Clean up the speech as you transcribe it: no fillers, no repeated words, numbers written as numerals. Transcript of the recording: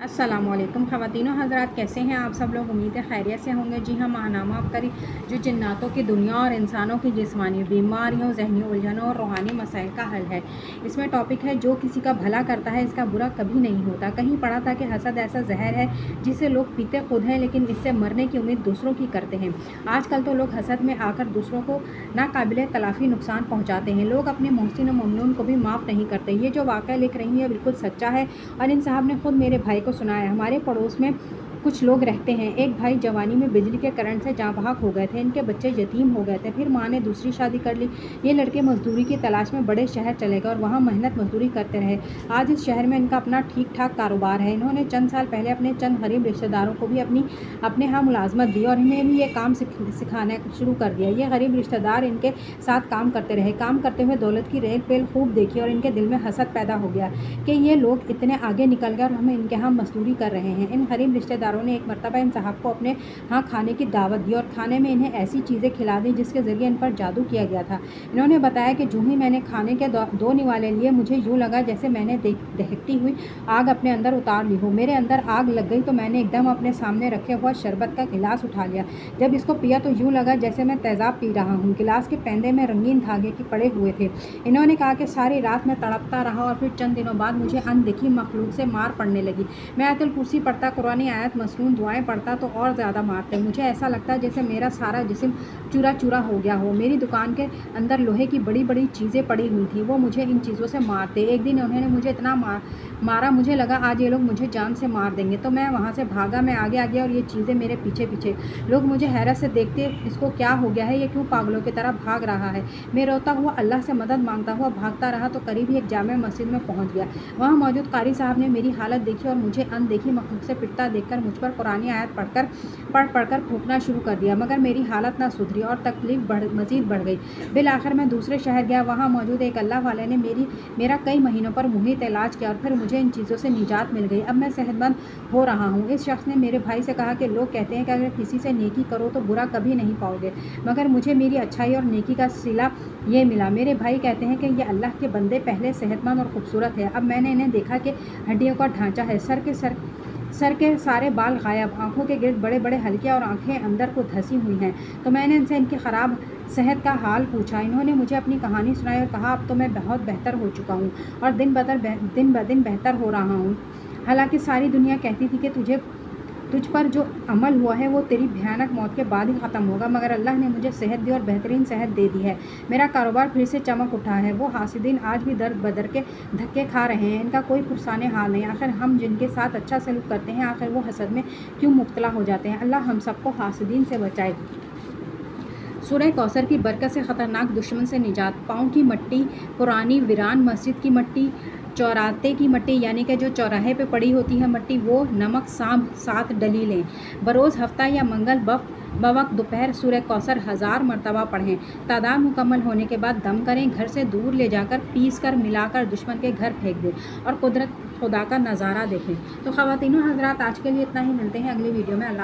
अस्सलामुअलैकुम ख़वातीनो हज़रात, कैसे हैं आप सब लोग। उम्मीद है खैरियत से होंगे। जी हाँ, माहनामा आपकारी जो जन्नातों की दुनिया और इंसानों की जिस्मानी बीमारियों, जहनी उलझनों और रूहानी मसाइल का हल है। इसमें टॉपिक है जो किसी का भला करता है इसका बुरा कभी नहीं होता। कहीं पढ़ा था कि हसद ऐसा जहर है जिसे लोग पीते खुद हैं लेकिन इससे मरने की उम्मीद दूसरों की करते हैं। आजकल तो लोग हसद में आकर दूसरों को नाकाबिले तलाफ़ी नुकसान पहुँचाते हैं। लोग अपने मोहसिन और ममनून को भी माफ़ नहीं करते। ये जो वाक़या लिख रही है बिल्कुल सच्चा है और इन साहब ने खुद मेरे भाई को सुनाया। हमारे पड़ोस में कुछ लोग रहते हैं। एक भाई जवानी में बिजली के करंट से जाँ बहक हो गए थे। इनके बच्चे यतीम हो गए थे। फिर माँ ने दूसरी शादी कर ली। ये लड़के मजदूरी की तलाश में बड़े शहर चले गए और वहाँ मेहनत मजदूरी करते रहे। आज इस शहर में इनका अपना ठीक ठाक कारोबार है। इन्होंने चंद साल पहले अपने चंद गरीब रिश्तेदारों को भी अपने यहाँ मुलाजमत दी और इन्हें भी ये काम सिखाना शुरू कर दिया। ये गरीब रिश्तेदार इनके साथ काम करते रहे। काम करते हुए दौलत की रेल पेल खूब देखी और इनके दिल में हसद पैदा हो गया कि ये लोग इतने आगे निकल गए और हमें इनके यहाँ मजदूरी कर रहे हैं। इन गरीब रिश्तेदारों ने एक मरतबा इन साहब को अपने यहाँ खाने की दावत दी और खाने में इन्हें ऐसी चीज़ें खिला दी जिसके ज़रिए इन पर जादू किया गया था। इन्होंने बताया कि जो ही मैंने खाने के दो निवाले लिए मुझे यूँ लगा जैसे मैंने दहकती हुई आग अपने अंदर उतार ली हो। मेरे अंदर आग लग गई तो मैंने एकदम अपने सामने रखे हुआ शरबत का गिलास उठा लिया। जब इसको पिया तो यूँ लगा जैसे मैं तेज़ाब पी रहा हूँ। गिलास के पैंदे में रंगीन धागे के पड़े हुए थे। इन्होंने कहा कि सारी रात मैं तड़पता रहा और फिर चंद दिनों बाद मुझे अनदेखी मखलूक से मार पड़ने लगी। मैं आयतुल कुर्सी पढ़ता, कुरानी आयत, मसनून दुआएं पढ़ता तो और ज़्यादा मारते। मुझे ऐसा लगता जैसे मेरा सारा जिस्म चूरा चूरा हो गया हो। मेरी दुकान के अंदर लोहे की बड़ी बड़ी चीज़ें पड़ी हुई थी। वो मुझे इन चीज़ों से मारते। एक दिन उन्होंने मुझे इतना मारा मुझे लगा आज ये लोग मुझे जान से मार देंगे। तो मैं वहाँ से भागा। मैं आगे आ गया और ये चीज़ें मेरे पीछे पीछे। लोग मुझे हैरत से देखते, इसको क्या हो गया है, ये क्यों पागलों की तरह भाग रहा है। मैं रोता हुआ अल्लाह से मदद मांगता हुआ भागता रहा तो करीब ही एक जामे मस्जिद में पहुँच गया। वहाँ मौजूद कारी साहब ने मेरी हालत देखी और मुझे अनदेखी मखलूक से पिटता देखकर मुझ पर कुरानी आयत पढ़कर फूंकना शुरू कर दिया। मगर मेरी हालत ना सुधरी और तकलीफ मज़ीद बढ़ गई। बिल आखिर मैं दूसरे शहर गया। वहाँ मौजूद एक अल्लाह वाले ने मेरा कई महीनों पर मुहित इलाज किया और फिर मुझे इन चीज़ों से निजात मिल गई। अब मैं सेहतमंद हो रहा हूँ। इस शख्स ने मेरे भाई से कहा कि लोग कहते हैं कि अगर किसी से नेकी करो तो बुरा कभी नहीं पाओगे, मगर मुझे मेरी अच्छाई और नेकी का सिला ये मिला। मेरे भाई कहते हैं कि ये अल्लाह के बंदे पहले सेहतमंद और खूबसूरत है। अब मैंने इन्हें देखा कि हड्डियों का ढांचा है, सर के सारे बाल गायब, आंखों के गिर्द बड़े बड़े हल्के और आंखें अंदर को धंसी हुई हैं। तो मैंने इनसे इनकी ख़राब सेहत का हाल पूछा। इन्होंने मुझे अपनी कहानी सुनाई और कहा अब तो मैं बहुत बेहतर हो चुका हूँ और दिन ब दिन बेहतर हो रहा हूँ। हालांकि सारी दुनिया कहती थी कि तुझ पर जो अमल हुआ है वो तेरी भयानक मौत के बाद ही ख़त्म होगा, मगर अल्लाह ने मुझे सेहत दी और बेहतरीन सेहत दे दी है। मेरा कारोबार फिर से चमक उठा है। वो हासिदीन आज भी दर्द बदर के धक्के खा रहे हैं। इनका कोई पुरसाने हाल नहीं। आखिर हम जिनके साथ अच्छा सलूक करते हैं आखिर वो हसद में क्यों मुब्तला हो जाते हैं। अल्लाह हम सबको हासिदीन से बचाए। सूरह कौसर की बरकत से ख़तरनाक दुश्मन से निजात। पाँव की मट्टी, पुरानी वीरान मस्जिद की मट्टी, चौराहे की मट्टी यानी कि जो चौराहे पे पड़ी होती है मट्टी, वो नमक सांभ 7 डली लें। बरोज़ हफ्ता या मंगल बवक्त दोपहर सूरह कौसर 1000 मरतबा पढ़ें। तादाद मुकम्मल होने के बाद दम करें। घर से दूर ले जाकर पीस कर मिलाकर दुश्मन के घर फेंक दें और कुदरत खुदा का नज़ारा देखें। तो ख़वातीनो हज़रात, आज के लिए इतना ही। मिलते हैं अगली वीडियो में। अल्लाह।